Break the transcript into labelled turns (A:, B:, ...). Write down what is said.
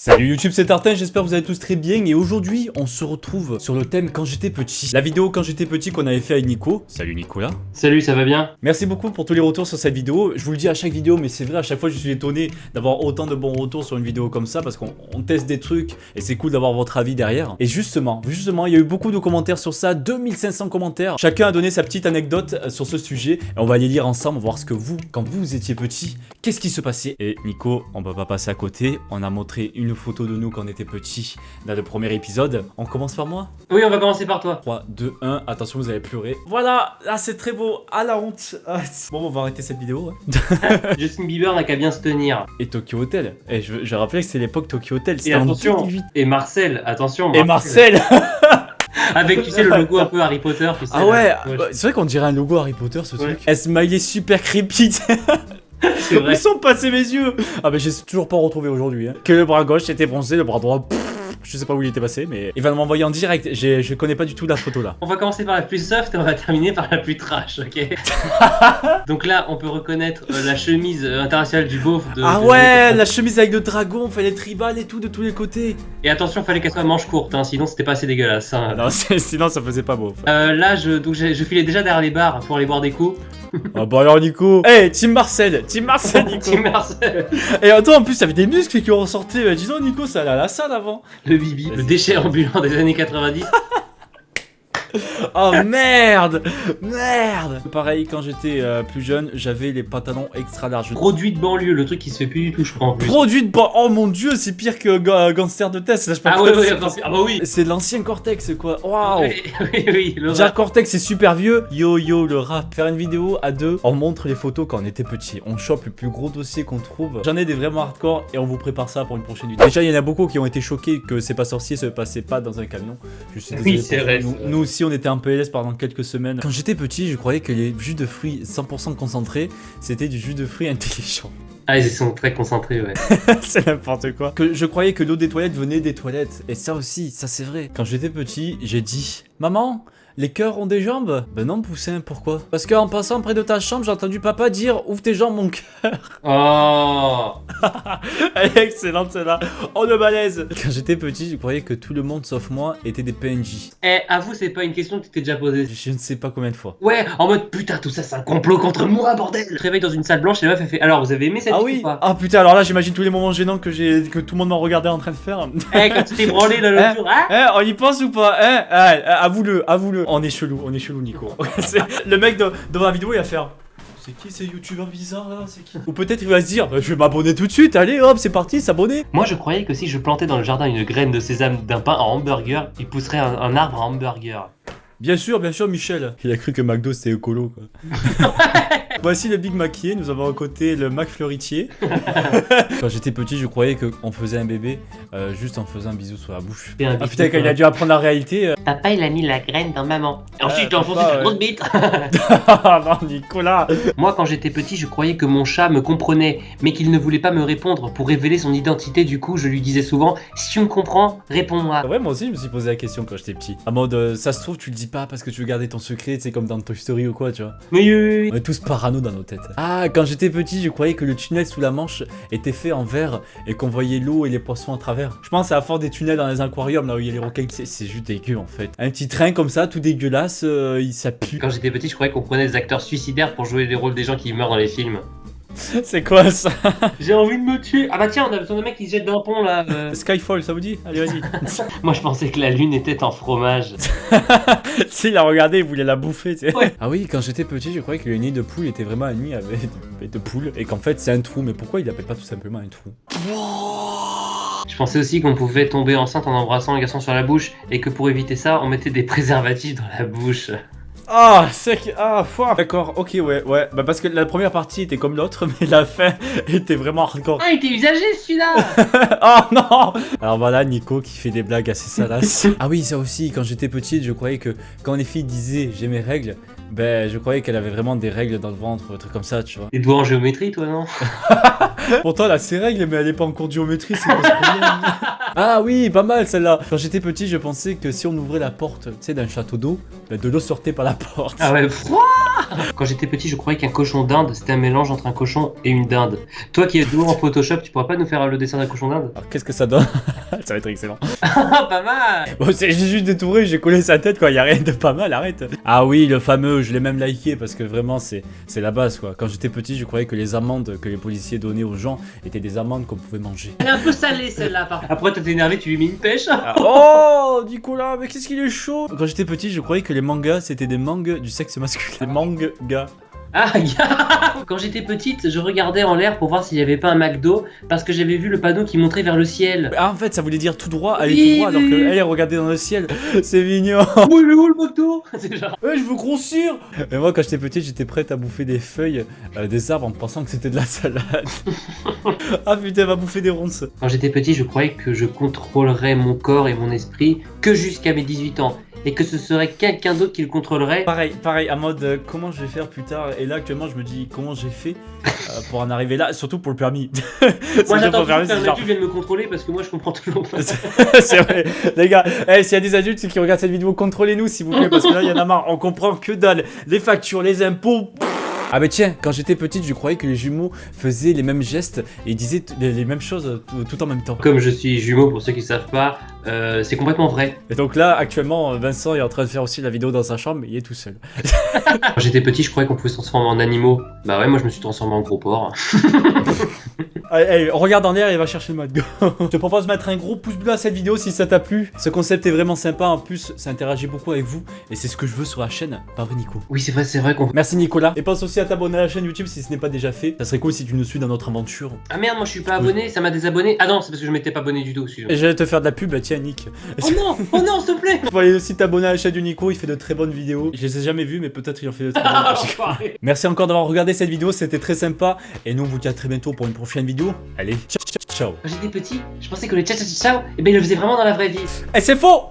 A: Salut YouTube, c'est Tartin, j'espère que vous allez tous très bien et aujourd'hui on se retrouve sur le thème quand j'étais petit. La vidéo quand j'étais petit qu'on avait fait avec Nico. Salut Nicolas.
B: Salut, ça va bien?
A: Merci beaucoup pour tous les retours sur cette vidéo. Je vous le dis à chaque vidéo mais c'est vrai, à chaque fois je suis étonné d'avoir autant de bons retours sur une vidéo comme ça parce qu'on teste des trucs et c'est cool d'avoir votre avis derrière. Et justement, il y a eu beaucoup de commentaires sur ça, 2500 commentaires. Chacun a donné sa petite anecdote sur ce sujet et on va les lire ensemble, voir ce que vous, quand vous étiez petit, qu'est-ce qui se passait. Et Nico, on peut pas passer à côté, on a montré une photo de nous quand on était petits dans le premier épisode. On commence par moi?
B: Oui, on va commencer par toi.
A: 3, 2, 1, attention vous allez pleurer. Voilà, là c'est très beau, à la honte. Bon, on va arrêter cette vidéo.
B: Justin Bieber n'a qu'à bien se tenir.
A: Et Tokyo Hotel. Et je rappelais que c'est l'époque Tokyo Hotel.
B: Et attention,
A: 2018.
B: et Marcel, attention.
A: Et Marcel.
B: Avec, tu sais, le logo un peu Harry Potter. Tu sais,
A: Ah ouais,
B: là.
A: c'est vrai qu'on dirait un logo Harry Potter ce
B: Ouais.
A: truc. Un smiley super creepy.
B: C'est vrai.
A: Ils sont passés mes yeux. Ah bah j'ai toujours pas retrouvé aujourd'hui. Que le bras gauche était bronzé, le bras droit... je sais pas où il était passé, mais il va m'envoyer en direct. Je connais pas du tout la photo là.
B: On va commencer par la plus soft et on va terminer par la plus trash, ok? Donc là, on peut reconnaître la chemise internationale du beauf de...
A: Ah
B: de-
A: ouais, la chemise avec le dragon, fallait tribal et tout de tous les côtés.
B: Et attention, fallait qu'elle soit manche courte, hein, sinon c'était pas assez dégueulasse. Hein.
A: Non, sinon ça faisait pas beau.
B: Là, je filais déjà derrière les bars pour aller boire des coups.
A: Ah bah alors Nico. Hey, Team Marcel Nico.
B: Team Marcel.
A: Et attends, en plus ça avait des muscles qui ont ressorti. Dis donc Nico, ça allait à la salle avant.
B: Le bibi, le déchet ambulant des années 90.
A: Oh merde. Merde. Pareil, quand j'étais plus jeune, j'avais les pantalons extra larges.
B: Produit de banlieue, le truc qui se fait plus du tout, je crois en plus.
A: Produit de... Oh mon dieu, c'est pire que Gangster de Test. Là, je sais pas
B: Ah
A: quoi
B: ouais,
A: dire.
B: ah bah oui.
A: C'est l'ancien Cortex quoi. Waouh.
B: Oui, le
A: Déjà
B: rap.
A: Cortex c'est super vieux. Yo le rap. Faire une vidéo à deux, on montre les photos quand on était petit. On chope le plus gros dossier qu'on trouve. J'en ai des vraiment hardcore et on vous prépare ça pour une prochaine vidéo. Déjà il y en a beaucoup qui ont été choqués que C'est pas sorcier se passait pas dans un camion. Je suis désolé
B: Oui, c'est
A: pour
B: vrai,
A: nous.
B: c'est vrai.
A: Nous aussi on était en PLS pendant quelques semaines. Quand j'étais petit, je croyais que les jus de fruits 100% concentrés, c'était du jus de fruits intelligent.
B: Ah, ils sont très concentrés, ouais.
A: C'est n'importe quoi. Que je croyais que l'eau des toilettes venait des toilettes. Et ça aussi, ça c'est vrai. Quand j'étais petit, j'ai dit Maman, les cœurs ont des jambes? Ben non, Poussin, pourquoi? Parce qu'en passant près de ta chambre, j'ai entendu papa dire Ouvre tes jambes, mon cœur.
B: Oh.
A: Elle est excellente celle-là. Oh le malaise. Quand j'étais petit, je croyais que tout le monde sauf moi était des PNJ.
B: Eh, avoue, c'est pas une question que tu t'es déjà posée.
A: Je ne sais pas combien de fois.
B: Ouais, en mode putain, tout ça c'est un complot contre moi, bordel. Je te réveille dans une salle blanche et la meuf elle fait alors, vous avez aimé cette
A: Ah
B: vie
A: oui.
B: ou pas?
A: Ah putain, alors là, j'imagine tous les moments gênants que tout le monde m'en regardait en train de faire.
B: Eh, quand tu t'es branlé là l'autre jour, hein?
A: On y pense ou pas? Avoue-le. On est chelou, Nico. C'est- le mec devant la vidéo, il va faire. C'est qui ces youtubeurs bizarres là? C'est qui? Ou peut-être il va se dire, je vais m'abonner tout de suite, allez hop, c'est parti, s'abonner.
B: Moi je croyais que si je plantais dans le jardin une graine de sésame d'un pain en hamburger, il pousserait un arbre à hamburger.
A: Bien sûr, Michel. Il a cru que McDo c'était écolo quoi. Voici le Big Macier, nous avons à côté le Mac Fleuritier. Quand j'étais petit, je croyais qu'on faisait un bébé juste en faisant un bisou sur la bouche.
B: Et un
A: Ah
B: bisou,
A: putain, quand il
B: quoi.
A: a dû apprendre la réalité.
B: Papa il a mis la graine dans maman. Et ensuite il a enfoncé
A: papa,
B: sa grosse bite.
A: Ah non, Nicolas.
B: Moi, quand j'étais petit, je croyais que mon chat me comprenait, mais qu'il ne voulait pas me répondre pour révéler son identité. Du coup, je lui disais souvent si tu me comprends, réponds-moi.
A: Ouais, moi aussi, je me suis posé la question quand j'étais petit. En mode, ça se trouve, tu le dis pas parce que tu veux garder ton secret, c'est comme dans Toy Story ou quoi, tu vois.
B: Oui.
A: On est tous parano dans nos têtes. Ah, quand j'étais petit, je croyais que le tunnel sous la Manche était fait en verre et qu'on voyait l'eau et les poissons à travers. Je pense à la force des tunnels dans les aquariums, là où il y a les requins. C'est juste dégueu en fait. Un petit train comme ça, tout dégueulasse, ça pue.
B: Quand j'étais petit, je croyais qu'on prenait des acteurs suicidaires pour jouer les rôles des gens qui meurent dans les films.
A: C'est quoi ça?
B: J'ai envie de me tuer. Ah bah tiens, on a besoin de mec qui se jette d'un pont là.
A: Skyfall, ça vous dit? Allez, vas-y.
B: Moi, je pensais que la lune était en fromage.
A: Si, il a regardé, il voulait la bouffer, tu sais.
B: Ouais.
A: Ah oui, quand j'étais petit, je croyais que le nid de poule était vraiment un nid avec de poule et qu'en fait c'est un trou. Mais pourquoi il l'appelle pas tout simplement un trou?
B: Je pensais aussi qu'on pouvait tomber enceinte en embrassant un garçon sur la bouche et que pour éviter ça, on mettait des préservatifs dans la bouche.
A: Ah, c'est que... Ah, foi. D'accord, ok, ouais. Bah parce que la première partie était comme l'autre, mais la fin était vraiment hardcore.
B: Ah, il était usagé celui-là.
A: Oh non. Alors voilà, Nico qui fait des blagues assez salaces. Ah oui, ça aussi, quand j'étais petite, je croyais que quand les filles disaient j'ai mes règles, ben je croyais qu'elle avait vraiment des règles dans le ventre, un truc comme ça, tu vois.
B: Des doigts en géométrie, toi, non?
A: Pourtant, elle a ses règles, mais elle est pas en cours de géométrie, c'est quoi ce problème? Ah oui, pas mal celle-là. Quand j'étais petit, je pensais que si on ouvrait la porte, tu sais, d'un château d'eau, de l'eau sortait par la porte.
B: Ah ouais, quand j'étais petit, je croyais qu'un cochon d'Inde, c'était un mélange entre un cochon et une dinde. Toi qui es doué en Photoshop, tu pourras pas nous faire le dessin d'un cochon d'Inde?
A: Alors qu'est-ce que ça donne? Ça va être excellent.
B: Ah, pas mal.
A: Bon, j'ai juste détouré, j'ai collé sa tête quoi, y a rien de pas mal, arrête. Ah oui, le fameux, je l'ai même liké parce que vraiment c'est la base quoi. Quand j'étais petit, je croyais que les amendes que les policiers donnaient aux gens étaient des amendes qu'on pouvait manger.
B: Elle est un peu salée celle-là par contre. Après t'es énervé, tu lui mets une pêche.
A: Ah, oh, Nicolas, mais qu'est-ce qu'il est chaud. Quand j'étais petit, je croyais que les mangas c'était des mangas du sexe masculin. Les mangas.
B: Ah, quand j'étais petite, je regardais en l'air pour voir s'il y avait pas un McDo parce que j'avais vu le panneau qui montrait vers le ciel.
A: Ah en fait ça voulait dire tout droit, aller
B: Oui,
A: tout droit alors
B: oui.
A: qu'elle elle regardait dans le ciel. C'est mignon.
B: Oui, mais où le McDo? C'est genre.
A: Ouais, je veux grossir. Et moi quand j'étais petit, j'étais prête à bouffer des feuilles des arbres en pensant que c'était de la salade. Ah putain, elle va bouffer des ronces.
B: Quand j'étais petit, je croyais que je contrôlerais mon corps et mon esprit que jusqu'à mes 18 ans. Et que ce serait quelqu'un d'autre qui le contrôlerait.
A: Pareil, en mode comment je vais faire plus tard. Et là actuellement je me dis comment j'ai fait pour en arriver là, surtout pour le permis.
B: Moi j'attends
A: Surtout
B: toujours qu'un adulte vienne me contrôler parce que moi je comprends toujours pas.
A: C'est vrai, les gars, s'il y a des adultes qui regardent cette vidéo, contrôlez-nous s'il vous plaît, parce que là il y en a marre, on comprend que dalle, les factures, les impôts. Ah mais tiens, quand j'étais petite, je croyais que les jumeaux faisaient les mêmes gestes et disaient les mêmes choses tout en même temps.
B: Comme je suis jumeau, pour ceux qui savent pas, c'est complètement vrai.
A: Et donc là, actuellement, Vincent est en train de faire aussi la vidéo dans sa chambre, mais il est tout seul.
B: Quand j'étais petit, je croyais qu'on pouvait se transformer en animaux. Bah ouais, moi je me suis transformé en gros porc.
A: Allez, regarde en l'air et va chercher le McDo. Je te propose de mettre un gros pouce bleu à cette vidéo si ça t'a plu. Ce concept est vraiment sympa, en plus ça interagit beaucoup avec vous et c'est ce que je veux sur la chaîne, pas vrai Nico?
B: Oui, c'est vrai qu'on.
A: Merci Nicolas. Et pense aussi à t'abonner à la chaîne YouTube si ce n'est pas déjà fait. Ça serait cool si tu nous suis dans notre aventure.
B: Ah merde, moi je suis pas abonné, ça m'a désabonné. Ah non, c'est parce que je m'étais pas abonné du tout, excuse-moi.
A: Et j'allais te faire de la pub, bah tiens Nick.
B: Oh non, s'il te plaît.
A: Tu peux aller aussi t'abonner à la chaîne du Nico, il fait de très bonnes vidéos. Je les ai jamais vues, mais peut-être il en fait de très bonnes. Merci encore d'avoir regardé cette vidéo, c'était très sympa. Et nous on vous dit à très bientôt pour une prochaine vidéo. Allez, ciao.
B: Quand j'étais petit, je pensais que les ciao, et ben ils le faisaient vraiment dans la vraie vie.
A: Et c'est faux!